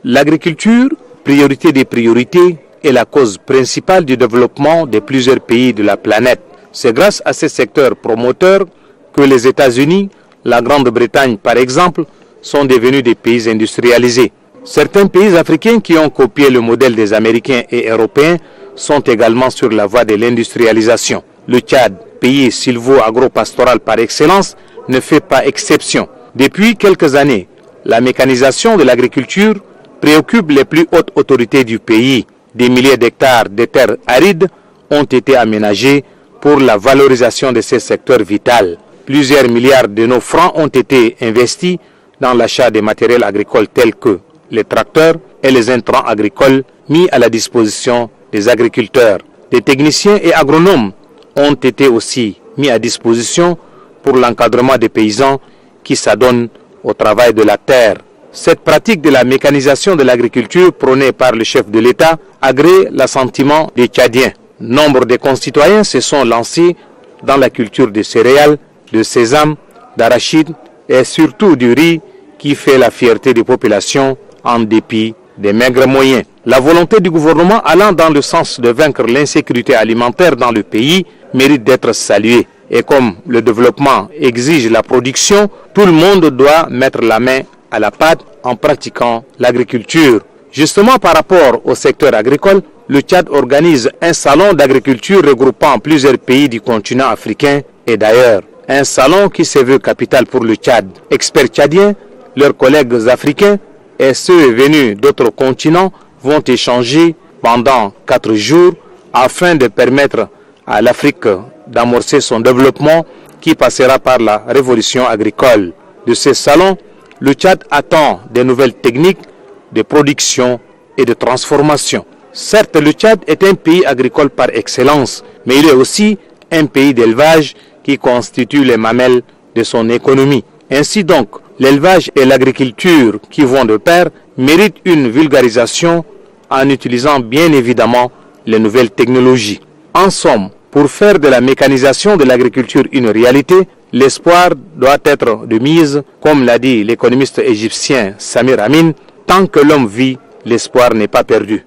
L'agriculture, priorité des priorités, est la cause principale du développement de plusieurs pays de la planète. C'est grâce à ces secteurs promoteurs que les États-Unis, la Grande-Bretagne par exemple, sont devenus des pays industrialisés. Certains pays africains qui ont copié le modèle des Américains et Européens sont également sur la voie de l'industrialisation. Le Tchad, pays sylvo-agro-pastoral par excellence, ne fait pas exception. Depuis quelques années, la mécanisation de l'agriculture préoccupe les plus hautes autorités du pays. Des milliers d'hectares de terres arides ont été aménagés pour la valorisation de ces secteurs vitaux. Plusieurs milliards de nos francs ont été investis dans l'achat des matériels agricoles tels que les tracteurs et les intrants agricoles mis à la disposition des agriculteurs. Des techniciens et agronomes ont été aussi mis à disposition pour l'encadrement des paysans qui s'adonnent au travail de la terre. Cette pratique de la mécanisation de l'agriculture prônée par le chef de l'État agrée l'assentiment des Tchadiens. Nombre de concitoyens se sont lancés dans la culture de céréales, de sésame, d'arachide et surtout du riz qui fait la fierté des populations en dépit des maigres moyens. La volonté du gouvernement allant dans le sens de vaincre l'insécurité alimentaire dans le pays mérite d'être saluée. Et comme le développement exige la production, tout le monde doit mettre la main à la pâte en pratiquant l'agriculture. Justement par rapport au secteur agricole, le Tchad organise un salon d'agriculture regroupant plusieurs pays du continent africain et d'ailleurs. Un salon qui se veut capital pour le Tchad. Experts tchadiens, leurs collègues africains et ceux venus d'autres continents vont échanger pendant 4 jours afin de permettre à l'Afrique d'amorcer son développement qui passera par la révolution agricole. De ce salon, le Tchad attend de nouvelles techniques de production et de transformation. Certes, le Tchad est un pays agricole par excellence, mais il est aussi un pays d'élevage qui constitue les mamelles de son économie. Ainsi donc, l'élevage et l'agriculture qui vont de pair méritent une vulgarisation en utilisant bien évidemment les nouvelles technologies. En somme, pour faire de la mécanisation de l'agriculture une réalité, l'espoir doit être de mise, comme l'a dit l'économiste égyptien Samir Amin, tant que l'homme vit, l'espoir n'est pas perdu.